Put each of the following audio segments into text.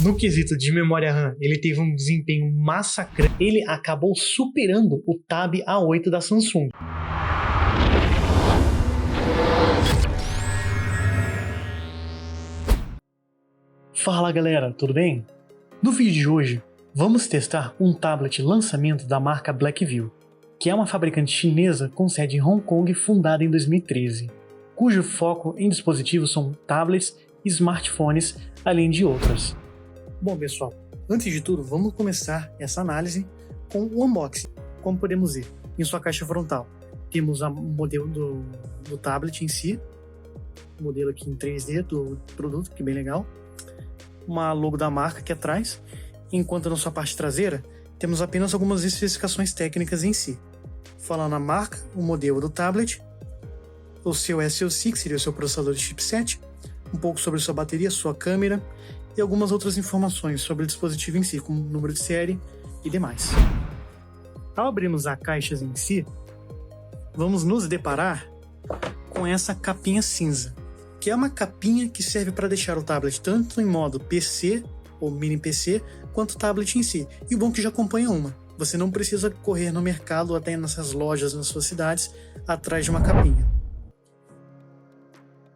No quesito de memória RAM, ele teve um desempenho massacrante. Ele acabou superando o Tab A8 da Samsung. Fala galera, tudo bem? No vídeo de hoje, vamos testar um tablet lançamento da marca Blackview, que é uma fabricante chinesa com sede em Hong Kong fundada em 2013, cujo foco em dispositivos são tablets e smartphones, além de outras. Bom pessoal, antes de tudo, vamos começar essa análise com o unboxing. Como podemos ver, em sua caixa frontal, temos o modelo do tablet em si, o modelo aqui em 3D do produto, que é bem legal, uma logo da marca aqui atrás, enquanto na sua parte traseira, temos apenas algumas especificações técnicas em si. Falando a marca, o modelo do tablet, o seu SoC, que seria o seu processador de chipset, um pouco sobre sua bateria, sua câmera e algumas outras informações sobre o dispositivo em si, como número de série e demais. Ao abrirmos a caixa em si, vamos nos deparar com essa capinha cinza, que é uma capinha que serve para deixar o tablet tanto em modo PC ou mini PC, quanto o tablet em si. E o bom é que já acompanha uma. Você não precisa correr no mercado ou até nessas lojas nas suas cidades atrás de uma capinha.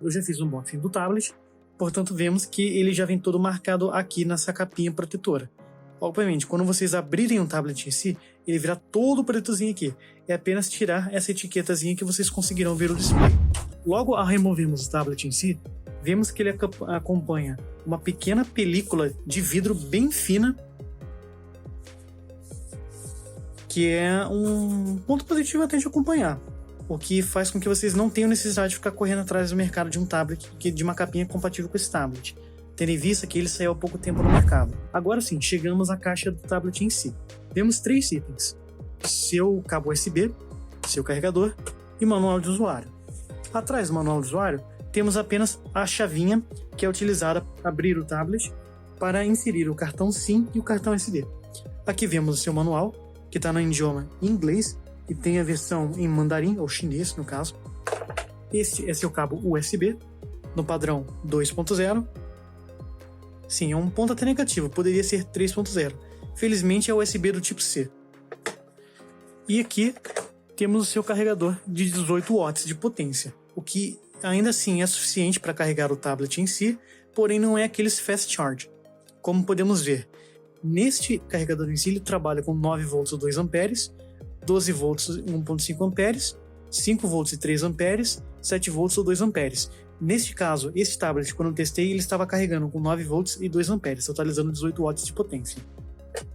Eu já fiz um unboxing do tablet, portanto vemos que ele já vem todo marcado aqui nessa capinha protetora. Obviamente, quando vocês abrirem o tablet em si, ele virá todo pretozinho aqui. É apenas tirar essa etiquetazinha que vocês conseguirão ver o display. Logo ao removermos o tablet em si, vemos que ele acompanha uma pequena película de vidro bem fina, que é um ponto positivo até de acompanhar, o que faz com que vocês não tenham necessidade de ficar correndo atrás do mercado de um tablet, de uma capinha compatível com esse tablet, tendo em vista que ele saiu há pouco tempo no mercado. Agora sim, chegamos à caixa do tablet em si. Temos 3 itens: seu cabo USB, seu carregador e manual de usuário. Atrás do manual de usuário, temos apenas a chavinha que é utilizada para abrir o tablet para inserir o cartão SIM e o cartão SD. Aqui vemos o seu manual, que está no idioma inglês e tem a versão em mandarim, ou chinês no caso. Este é seu cabo USB, no padrão 2.0. Sim, é um ponto até negativo, poderia ser 3.0. Felizmente é USB do tipo C. E aqui temos o seu carregador de 18 watts de potência, o que ainda assim é suficiente para carregar o tablet em si, porém não é aqueles fast charge. Como podemos ver, neste carregador em si ele trabalha com 9 volts ou 2 amperes, 12 volts e 1.5 amperes, 5 volts e 3 amperes, 7 volts ou 2 amperes. Neste caso, esse tablet, quando eu testei, ele estava carregando com 9 volts e 2 amperes, totalizando 18 watts de potência.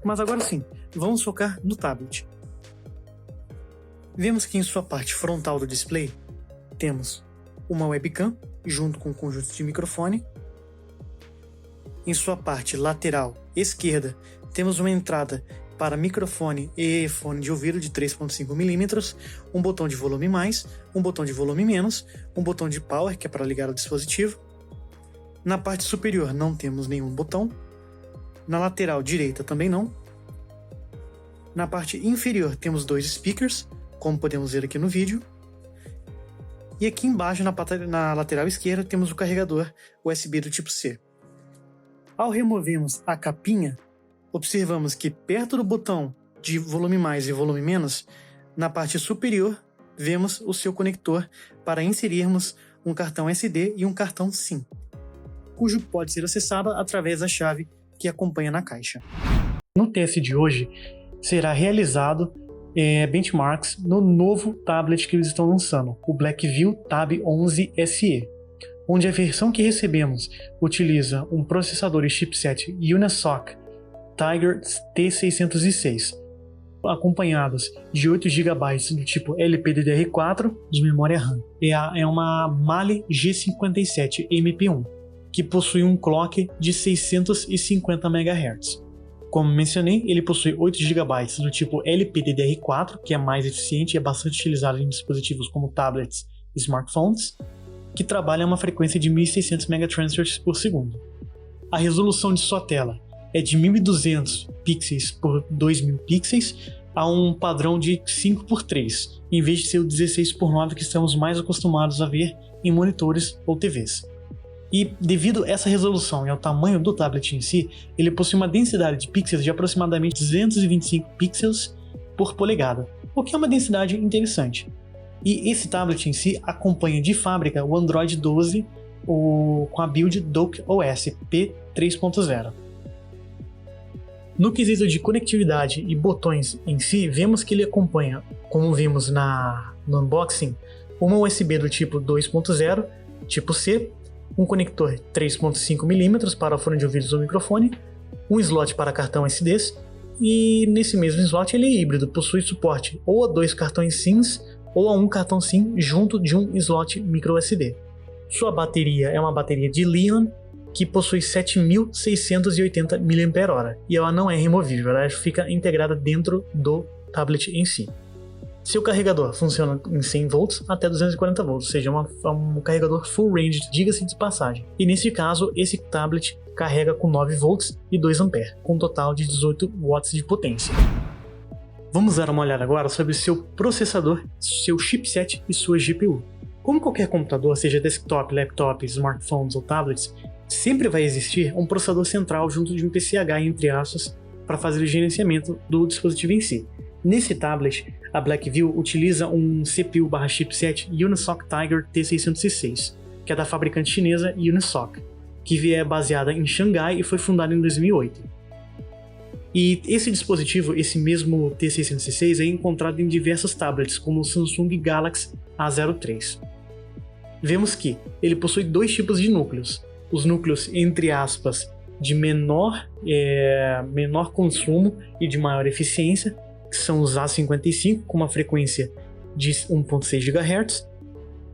Mas agora sim, vamos focar no tablet. Vemos que em sua parte frontal do display, temos uma webcam junto com um conjunto de microfone. Em sua parte lateral esquerda, temos uma entrada para microfone e fone de ouvido de 3.5 mm, um botão de volume mais, um botão de volume menos, um botão de power, que é para ligar o dispositivo. Na parte superior não temos nenhum botão. Na lateral direita também não. Na parte inferior temos 2 speakers, como podemos ver aqui no vídeo. E aqui embaixo, na lateral esquerda, temos o carregador USB do tipo C. Ao removermos a capinha, observamos que perto do botão de volume mais e volume menos, na parte superior, vemos o seu conector para inserirmos um cartão SD e um cartão SIM, cujo pode ser acessado através da chave que acompanha na caixa. No teste de hoje, será realizado benchmarks no novo tablet que eles estão lançando, o Blackview Tab 11 SE, onde a versão que recebemos utiliza um processador e chipset Unisoc Tiger T606, acompanhados de 8 GB do tipo LPDDR4 de memória RAM. É uma Mali G57 MP1, que possui um clock de 650 MHz. Como mencionei, ele possui 8 GB do tipo LPDDR4, que é mais eficiente e é bastante utilizado em dispositivos como tablets e smartphones, que trabalha a uma frequência de 1600 MT por segundo. A resolução de sua tela é de 1200 pixels por 2000 pixels a um padrão de 5x3, em vez de ser o 16x9 que estamos mais acostumados a ver em monitores ou TVs. E devido a essa resolução e ao tamanho do tablet em si, ele possui uma densidade de pixels de aproximadamente 225 pixels por polegada, o que é uma densidade interessante. E esse tablet em si acompanha de fábrica o Android 12 com a build DockOS P3.0. No quesito de conectividade e botões em si, vemos que ele acompanha, como vimos no unboxing, uma USB do tipo 2.0, tipo C, um conector 3.5mm para fone de ouvidos ou microfone, um slot para cartão SD, e nesse mesmo slot ele é híbrido, possui suporte ou a 2 cartões SIMs ou a um cartão SIM junto de um slot microSD. Sua bateria é uma bateria de Li-ion que possui 7.680 mAh e ela não é removível, ela fica integrada dentro do tablet em si. Seu carregador funciona em 100 volts até 240 volts, ou seja, um carregador full range, diga-se de passagem. E nesse caso, esse tablet carrega com 9 volts e 2 A, com um total de 18 watts de potência. Vamos dar uma olhada agora sobre seu processador, seu chipset e sua GPU. Como qualquer computador, seja desktop, laptop, smartphones ou tablets, sempre vai existir um processador central junto de um PCH, entre aspas, para fazer o gerenciamento do dispositivo em si. Nesse tablet, a Blackview utiliza um CPU/chipset Unisoc Tiger T606, que é da fabricante chinesa Unisoc, que é baseada em Xangai e foi fundada em 2008. E esse dispositivo, esse mesmo T606, é encontrado em diversos tablets, como o Samsung Galaxy A03. Vemos que ele possui dois tipos de núcleos. Os núcleos, entre aspas, de menor consumo e de maior eficiência, que são os A55 com uma frequência de 1.6 GHz,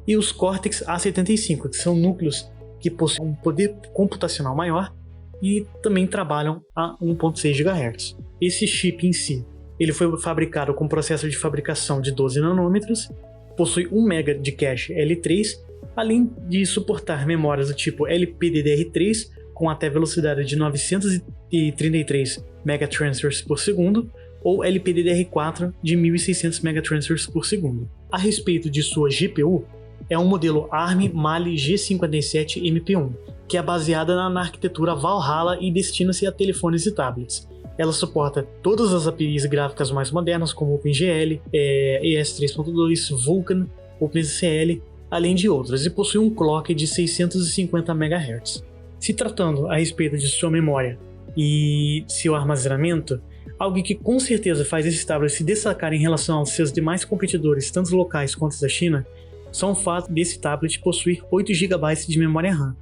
e os Cortex A75, que são núcleos que possuem um poder computacional maior e também trabalham a 1.6 GHz. Esse chip em si, ele foi fabricado com processo de fabricação de 12 nanômetros, possui 1 MB de cache L3, além de suportar memórias do tipo LPDDR3 com até velocidade de 933 megatransfers por segundo ou LPDDR4 de 1600 megatransfers por segundo. A respeito de sua GPU, é um modelo ARM Mali G57 MP1, que é baseada na arquitetura Valhalla e destina-se a telefones e tablets. Ela suporta todas as APIs gráficas mais modernas, como OpenGL, ES3.2, Vulkan, OpenCL, além de outras, e possui um clock de 650 MHz. Se tratando a respeito de sua memória e seu armazenamento, algo que com certeza faz esse tablet se destacar em relação aos seus demais competidores, tanto locais quanto da China, são o fato desse tablet possuir 8 GB de memória RAM,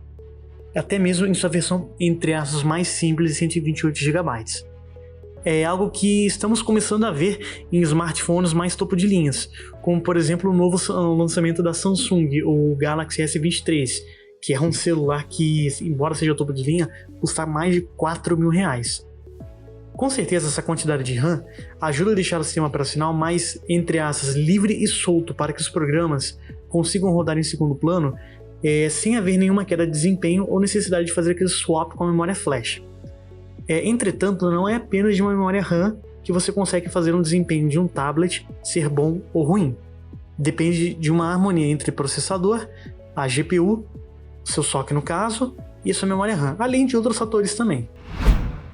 até mesmo em sua versão entre aspas mais simples de 128 GB. É algo que estamos começando a ver em smartphones mais topo de linhas, como por exemplo o novo lançamento da Samsung, o Galaxy S23, que é um celular que, embora seja topo de linha, custa mais de R$4.000. Com certeza essa quantidade de RAM ajuda a deixar o sistema operacional mais, entre aspas, livre e solto para que os programas consigam rodar em segundo plano sem haver nenhuma queda de desempenho ou necessidade de fazer aquele swap com a memória flash. Entretanto, não é apenas de uma memória RAM que você consegue fazer um desempenho de um tablet ser bom ou ruim. Depende de uma harmonia entre processador, a GPU, seu SoC no caso, e a sua memória RAM, além de outros fatores também.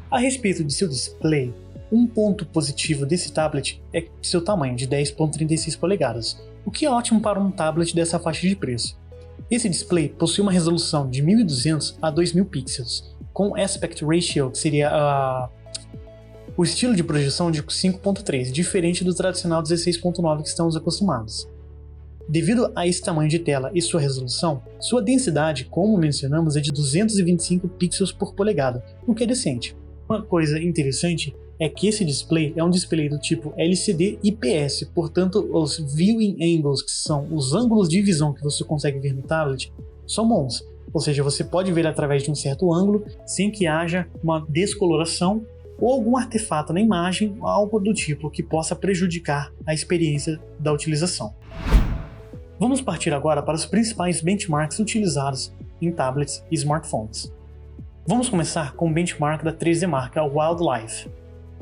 A respeito de seu display, um ponto positivo desse tablet é seu tamanho de 10.36 polegadas, o que é ótimo para um tablet dessa faixa de preço. Esse display possui uma resolução de 1200 a 2000 pixels, com aspect ratio, que seria o estilo de projeção de 5.3, diferente do tradicional 16.9 que estamos acostumados. Devido a esse tamanho de tela e sua resolução, sua densidade, como mencionamos, é de 225 pixels por polegada, o que é decente. Uma coisa interessante é que esse display é um display do tipo LCD IPS, portanto os viewing angles, que são os ângulos de visão que você consegue ver no tablet, são bons. Ou seja, você pode ver através de um certo ângulo sem que haja uma descoloração ou algum artefato na imagem, algo do tipo que possa prejudicar a experiência da utilização. Vamos partir agora para os principais benchmarks utilizados em tablets e smartphones. Vamos começar com o benchmark da 3D Mark, a Wildlife.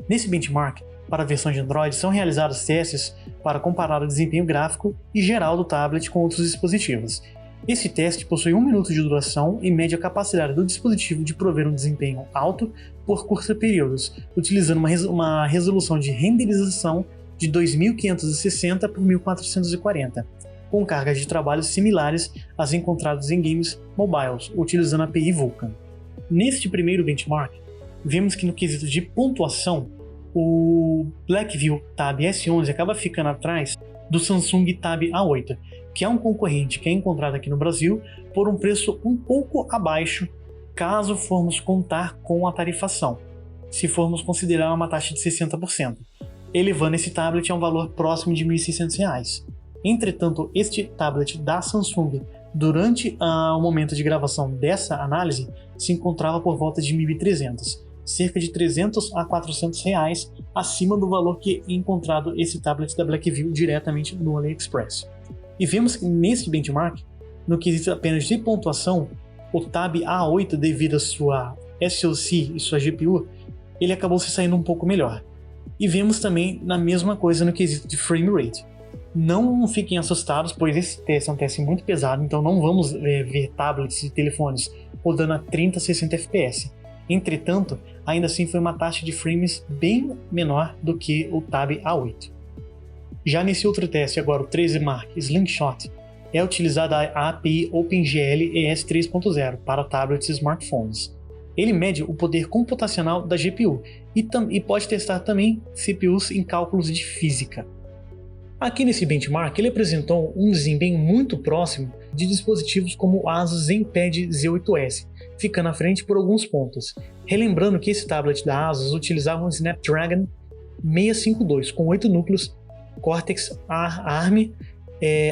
Nesse benchmark, para a versão de Android, são realizados testes para comparar o desempenho gráfico e geral do tablet com outros dispositivos. Esse teste possui 1 minuto de duração e mede a capacidade do dispositivo de prover um desempenho alto por curtos períodos, utilizando uma resolução de renderização de 2560 por 1440, com cargas de trabalho similares às encontradas em games mobiles, utilizando a API Vulkan. Neste primeiro benchmark, vemos que no quesito de pontuação, o Blackview Tab S11 acaba ficando atrás do Samsung Tab A8, que é um concorrente que é encontrado aqui no Brasil por um preço um pouco abaixo, caso formos contar com a tarifação, se formos considerar uma taxa de 60%, elevando esse tablet a um valor próximo de R$ 1.600. Entretanto, este tablet da Samsung, durante o momento de gravação dessa análise, se encontrava por volta de R$ 1.300, cerca de 300 a 400 reais acima do valor que é encontrado esse tablet da Blackview diretamente no AliExpress. E vemos que nesse benchmark, no quesito apenas de pontuação, o Tab A8, devido à sua SoC e sua GPU, ele acabou se saindo um pouco melhor. E vemos também na mesma coisa no quesito de frame rate. Não fiquem assustados, pois esse teste é um teste muito pesado, então não vamos ver tablets e telefones rodando a 30 a 60 fps. Entretanto, ainda assim foi uma taxa de frames bem menor do que o Tab A8. Já nesse outro teste, agora o 13 Mark Slingshot, é utilizada a API OpenGL ES 3.0 para tablets e smartphones. Ele mede o poder computacional da GPU e pode testar também CPUs em cálculos de física. Aqui nesse benchmark ele apresentou um desempenho muito próximo de dispositivos como o Asus ZenPad Z8S, ficando à frente por alguns pontos. Relembrando que esse tablet da Asus utilizava um Snapdragon 652 com 8 núcleos Cortex ARM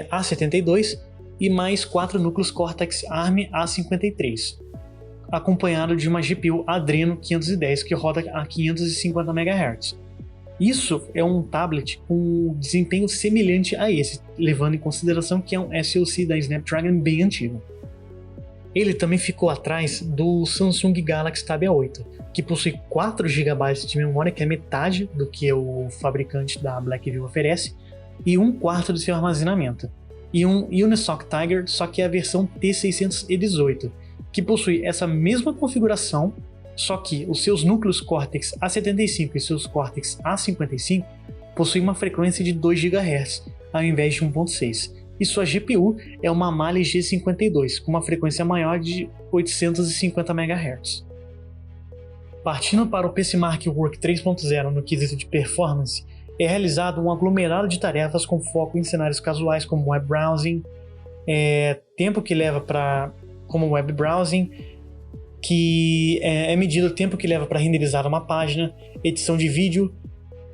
A72 e mais 4 núcleos Cortex ARM A53, acompanhado de uma GPU Adreno 510 que roda a 550 MHz. Isso é um tablet com desempenho semelhante a esse, levando em consideração que é um SoC da Snapdragon bem antigo. Ele também ficou atrás do Samsung Galaxy Tab A8, que possui 4 GB de memória, que é metade do que o fabricante da Blackview oferece, e 1/4 do seu armazenamento. E um Unisoc Tiger, só que é a versão T618, que possui essa mesma configuração, só que os seus núcleos Cortex A75 e seus Cortex A55 possuem uma frequência de 2 GHz, ao invés de 1.6. E sua GPU é uma Mali G52, com uma frequência maior de 850 MHz. Partindo para o PCMark Work 3.0 no quesito de performance, é realizado um aglomerado de tarefas com foco em cenários casuais como web browsing, tempo que leva como web browsing, que é medido o tempo que leva para renderizar uma página, edição de vídeo,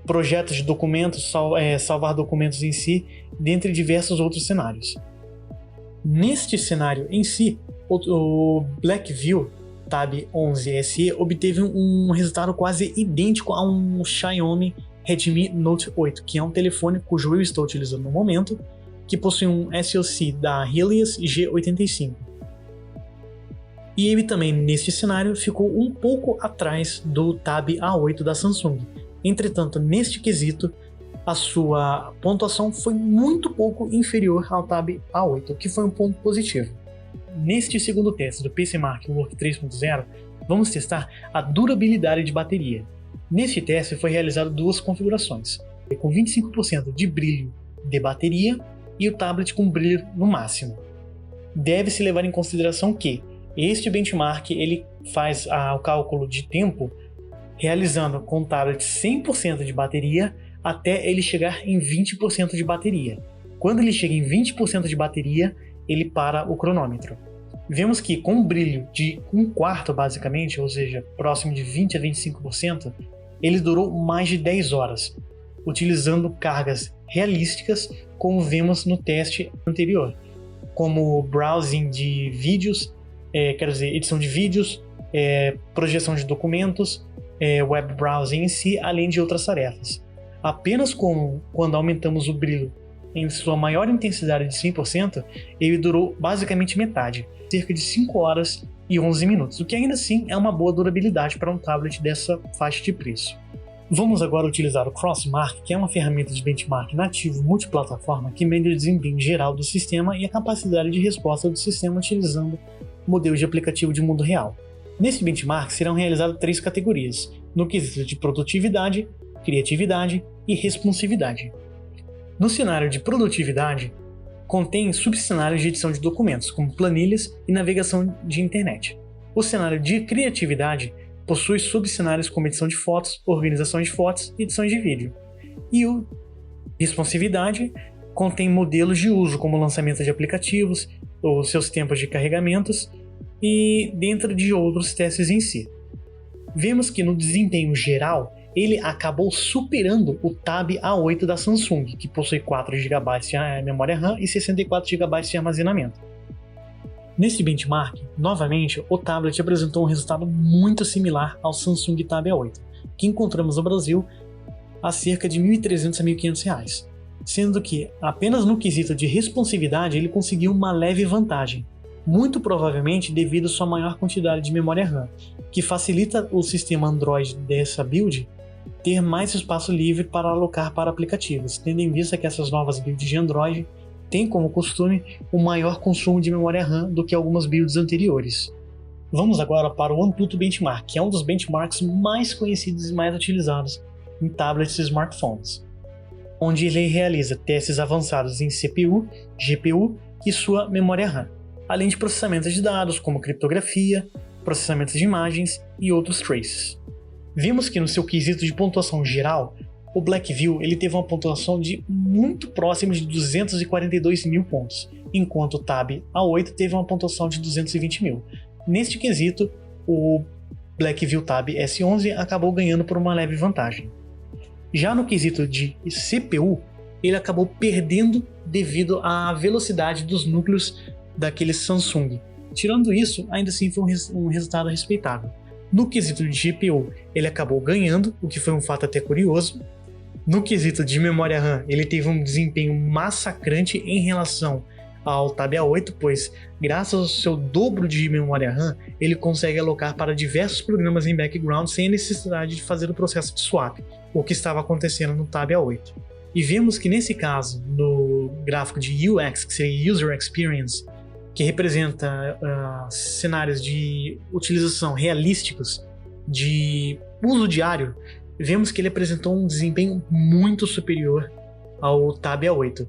projetos de documentos, salvar documentos em si, dentre diversos outros cenários. Neste cenário em si, o Blackview Tab 11 SE obteve um resultado quase idêntico a um Xiaomi Redmi Note 8, que é um telefone cujo eu estou utilizando no momento, que possui um SoC da Helios G85. E ele também, neste cenário, ficou um pouco atrás do Tab A8 da Samsung. Entretanto, neste quesito, a sua pontuação foi muito pouco inferior ao Tab A8, o que foi um ponto positivo. Neste segundo teste do PCMark Work 3.0, vamos testar a durabilidade de bateria. Neste teste foi realizado 2 configurações, com 25% de brilho de bateria e o tablet com brilho no máximo. Deve-se levar em consideração que este benchmark ele faz o cálculo de tempo realizando com o tablet 100% de bateria até ele chegar em 20% de bateria. Quando ele chega em 20% de bateria, ele para o cronômetro. Vemos que com um brilho de 1/4 basicamente, ou seja, próximo de 20 a 25%, ele durou mais de 10 horas, utilizando cargas realísticas como vemos no teste anterior, como browsing de vídeos, edição de vídeos, projeção de documentos, web browsing em si, além de outras tarefas. Apenas quando aumentamos o brilho em sua maior intensidade de 100%, ele durou basicamente metade, cerca de 5 horas e 11 minutos, o que ainda assim é uma boa durabilidade para um tablet dessa faixa de preço. Vamos agora utilizar o Crossmark, que é uma ferramenta de benchmark nativo multiplataforma que mede o desempenho geral do sistema e a capacidade de resposta do sistema utilizando modelos de aplicativo de mundo real. Nesse benchmark serão realizadas 3 categorias, no quesito de produtividade, criatividade e responsividade. No cenário de produtividade, contém subcenários de edição de documentos, como planilhas e navegação de internet. O cenário de criatividade possui subcenários como edição de fotos, organização de fotos e edição de vídeo. E o responsividade contém modelos de uso, como lançamento de aplicativos, os seus tempos de carregamentos e dentro de outros testes em si. Vemos que no desempenho geral, ele acabou superando o Tab A8 da Samsung, que possui 4 GB de memória RAM e 64 GB de armazenamento. Nesse benchmark, novamente, o tablet apresentou um resultado muito similar ao Samsung Tab A8, que encontramos no Brasil a cerca de R$ 1.300 a R$ 1.500, sendo que apenas no quesito de responsividade ele conseguiu uma leve vantagem, muito provavelmente devido à sua maior quantidade de memória RAM, que facilita o sistema Android dessa build ter mais espaço livre para alocar para aplicativos, tendo em vista que essas novas builds de Android têm como costume o maior consumo de memória RAM do que algumas builds anteriores. Vamos agora para o AnTuTu Benchmark, que é um dos benchmarks mais conhecidos e mais utilizados em tablets e smartphones, onde ele realiza testes avançados em CPU, GPU e sua memória RAM, além de processamento de dados como criptografia, processamento de imagens e outros traces. Vimos que no seu quesito de pontuação geral, o Blackview ele teve uma pontuação de muito próxima de 242 mil pontos, enquanto o Tab A8 teve uma pontuação de 220 mil. Neste quesito, o Blackview Tab S11 acabou ganhando por uma leve vantagem. Já no quesito de CPU, ele acabou perdendo devido à velocidade dos núcleos daquele Samsung. Tirando isso, ainda assim foi um resultado respeitável. No quesito de GPU, ele acabou ganhando, o que foi um fato até curioso. No quesito de memória RAM, ele teve um desempenho massacrante em relação ao Tab A8, pois graças ao seu dobro de memória RAM, ele consegue alocar para diversos programas em background sem a necessidade de fazer o processo de swap, o que estava acontecendo no Tab A8. E vemos que nesse caso, no gráfico de UX, que seria User Experience, que representa cenários de utilização realísticos de uso diário, vemos que ele apresentou um desempenho muito superior ao Tab A8.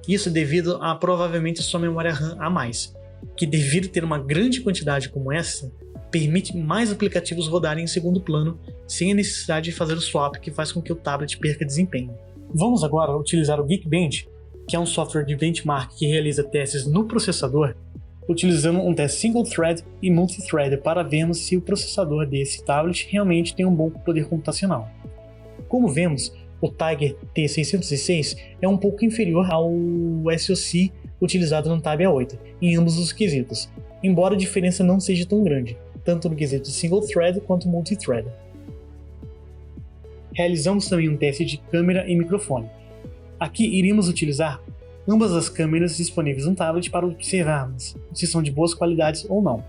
Isso devido a provavelmente sua memória RAM a mais, que devido ter uma grande quantidade como essa, permite mais aplicativos rodarem em segundo plano sem a necessidade de fazer o swap, que faz com que o tablet perca desempenho. Vamos agora utilizar o Geekbench, que é um software de benchmark que realiza testes no processador, utilizando um teste single thread e multithread para vermos se o processador desse tablet realmente tem um bom poder computacional. Como vemos, o Tiger T606 é um pouco inferior ao SoC utilizado no Tab A8 em ambos os quesitos, embora a diferença não seja tão grande, tanto no quesito single thread quanto multithread. Realizamos também um teste de câmera e microfone. Aqui iremos utilizar ambas as câmeras disponíveis no tablet para observarmos se são de boas qualidades ou não.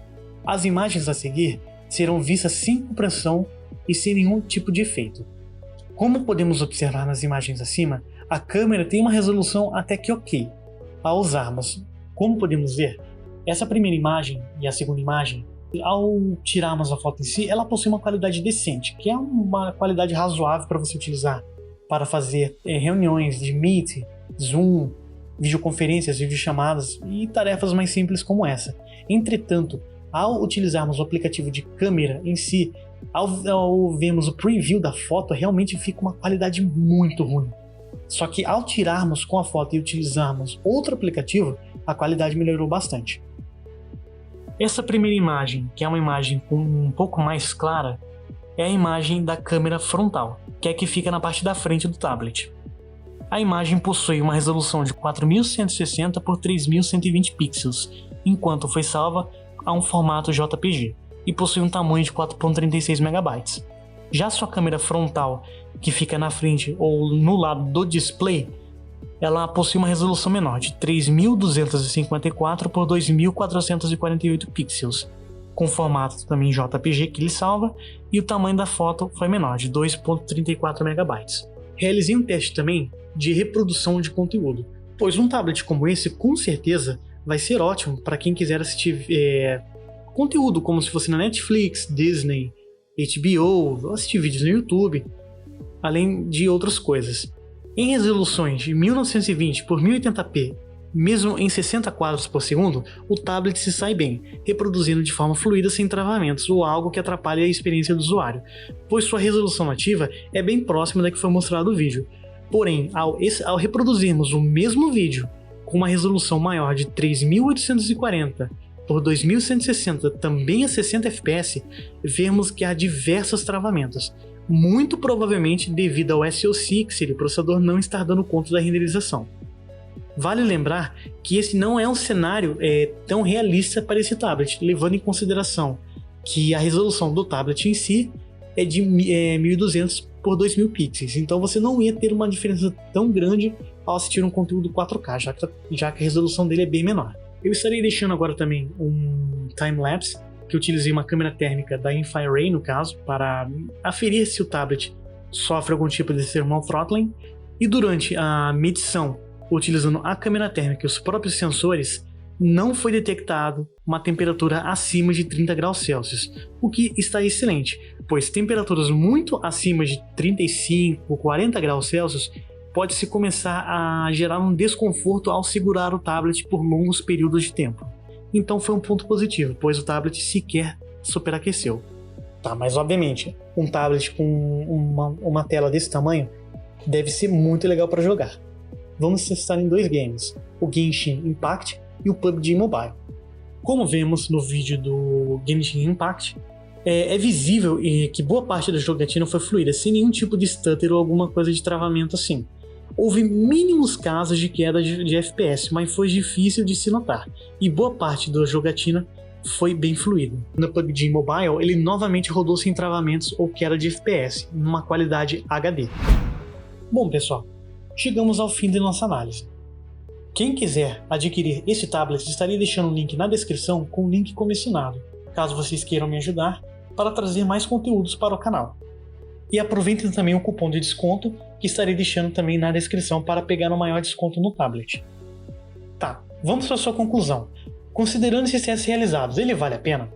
As imagens a seguir serão vistas sem compressão e sem nenhum tipo de efeito. Como podemos observar nas imagens acima, a câmera tem uma resolução até que ok ao usarmos. Como podemos ver, essa primeira imagem e a segunda imagem, ao tirarmos a foto em si, ela possui uma qualidade decente, que é uma qualidade razoável para você utilizar para fazer reuniões de Meet, Zoom, videoconferências, videochamadas e tarefas mais simples como essa. Entretanto, ao utilizarmos o aplicativo de câmera em si, ao vermos o preview da foto, realmente fica uma qualidade muito ruim. Só que ao tirarmos com a foto e utilizarmos outro aplicativo, a qualidade melhorou bastante. Essa primeira imagem, que é uma imagem um pouco mais clara, é a imagem da câmera frontal, que é a que fica na parte da frente do tablet. A imagem possui uma resolução de 4160 por 3120 pixels, enquanto foi salva a um formato JPG, e possui um tamanho de 4.36 MB. Já sua câmera frontal, que fica na frente ou no lado do display, ela possui uma resolução menor, de 3254 por 2448 pixels, com formato também JPG que ele salva, e o tamanho da foto foi menor, de 2.34 MB. Realizei um teste também de reprodução de conteúdo, pois um tablet como esse com certeza vai ser ótimo para quem quiser assistir conteúdo como se fosse na Netflix, Disney, HBO, ou assistir vídeos no YouTube, além de outras coisas. Em resoluções de 1920 por 1080p, mesmo em 60 quadros por segundo, o tablet se sai bem, reproduzindo de forma fluida sem travamentos ou algo que atrapalhe a experiência do usuário, pois sua resolução nativa é bem próxima da que foi mostrado no vídeo. Porém, ao reproduzirmos o mesmo vídeo com uma resolução maior de 3840 por 2160, também a 60 fps, vemos que há diversos travamentos, muito provavelmente devido ao SoC, que seria o processador, não estar dando conta da renderização. Vale lembrar que esse não é um cenário tão realista para esse tablet, levando em consideração que a resolução do tablet em si é de 1200 por 2000 pixels, então você não ia ter uma diferença tão grande ao assistir um conteúdo 4K, já que a resolução dele é bem menor. Eu estarei deixando agora também um time-lapse, que eu utilizei uma câmera térmica da InfiRay, no caso, para aferir se o tablet sofre algum tipo de thermal throttling, e durante a medição, utilizando a câmera térmica e os próprios sensores, não foi detectado uma temperatura acima de 30 graus Celsius, o que está excelente, pois temperaturas muito acima de 35, 40 graus Celsius pode-se começar a gerar um desconforto ao segurar o tablet por longos períodos de tempo. Então foi um ponto positivo, pois o tablet sequer superaqueceu. Tá, mas obviamente, um tablet com uma tela desse tamanho deve ser muito legal para jogar. Vamos testar em dois games, o Genshin Impact e o PUBG Mobile. Como vemos no vídeo do Genshin Impact, é visível que boa parte da jogatina foi fluida, sem nenhum tipo de stutter ou alguma coisa de travamento assim. Houve mínimos casos de queda de FPS, mas foi difícil de se notar, e boa parte da jogatina foi bem fluida. No PUBG Mobile, ele novamente rodou sem travamentos ou queda de FPS, numa qualidade HD. Bom pessoal, chegamos ao fim de nossa análise. Quem quiser adquirir esse tablet, estarei deixando um link na descrição com o link comissionado, caso vocês queiram me ajudar para trazer mais conteúdos para o canal. E aproveitem também o cupom de desconto que estarei deixando também na descrição para pegar um maior desconto no tablet. Tá, vamos para a sua conclusão. Considerando esses testes realizados, ele vale a pena?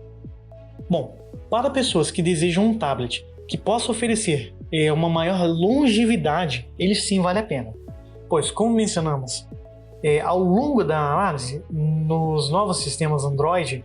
Bom, para pessoas que desejam um tablet que possa oferecer uma maior longevidade, ele sim vale a pena. Pois, como mencionamos, ao longo da análise, nos novos sistemas Android,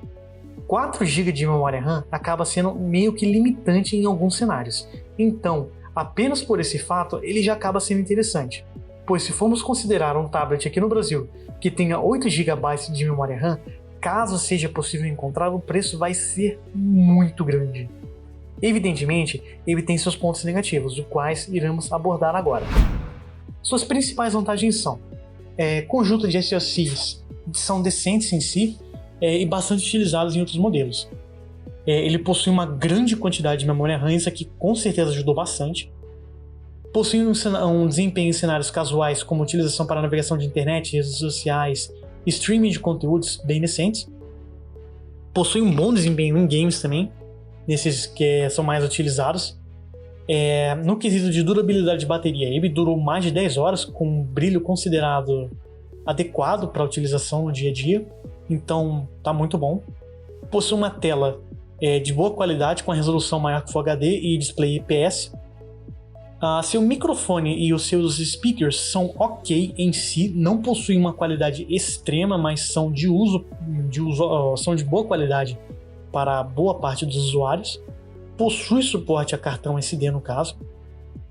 4 GB de memória RAM acaba sendo meio que limitante em alguns cenários. Então, apenas por esse fato, ele já acaba sendo interessante. Pois se formos considerar um tablet aqui no Brasil que tenha 8 GB de memória RAM, caso seja possível encontrar, o preço vai ser muito grande. Evidentemente, ele tem seus pontos negativos, os quais iremos abordar agora. Suas principais vantagens são conjunto de SoCs são decentes em si e bastante utilizados em outros modelos. Ele possui uma grande quantidade de memória RAM, isso aqui com certeza ajudou bastante. Possui um desempenho em cenários casuais, como utilização para navegação de internet, redes sociais, streaming de conteúdos bem decentes. Possui um bom desempenho em games também, nesses que são mais utilizados. No quesito de durabilidade de bateria, ele durou mais de 10 horas, com um brilho considerado adequado para a utilização no dia a dia, então tá muito bom. Possui uma tela de boa qualidade, com a resolução maior que Full HD e display IPS. Seu microfone e os seus speakers são ok em si, não possuem uma qualidade extrema, mas são são de boa qualidade para boa parte dos usuários. Possui suporte a cartão SD no caso,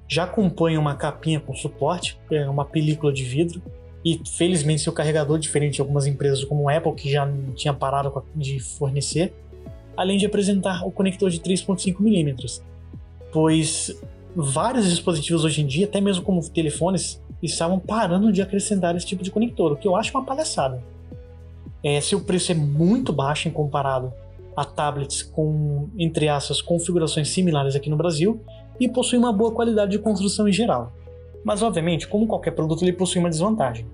já acompanha uma capinha com suporte, uma película de vidro, e felizmente seu carregador, diferente de algumas empresas como a Apple, que já tinha parado de fornecer, além de apresentar o conector de 3.5mm, pois vários dispositivos hoje em dia, até mesmo como telefones, estavam parando de acrescentar esse tipo de conector, o que eu acho uma palhaçada. Seu preço é muito baixo em comparado a tablets com, entre aspas, configurações similares aqui no Brasil, e possui uma boa qualidade de construção em geral. Mas obviamente, como qualquer produto, ele possui uma desvantagem.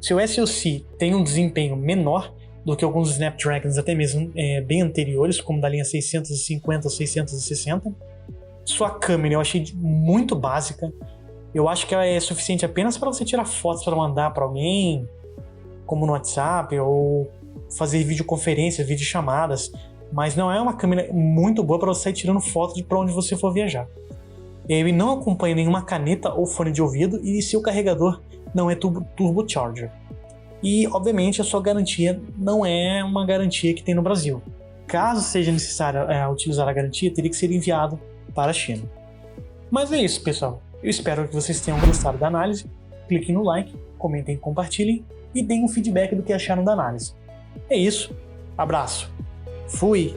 Seu SoC tem um desempenho menor do que alguns Snapdragons até mesmo bem anteriores, como da linha 650 ou 660. Sua câmera eu achei muito básica. Eu acho que ela é suficiente apenas para você tirar fotos para mandar para alguém, como no WhatsApp, ou fazer videoconferências, videochamadas, mas não é uma câmera muito boa para você sair tirando foto de para onde você for viajar. Ele não acompanha nenhuma caneta ou fone de ouvido e seu carregador não é turbocharger. E, obviamente, a sua garantia não é uma garantia que tem no Brasil. Caso seja necessário utilizar a garantia, teria que ser enviado para a China. Mas é isso, pessoal. Eu espero que vocês tenham gostado da análise. Cliquem no like, comentem, compartilhem e deem um feedback do que acharam da análise. É isso. Abraço. Fui!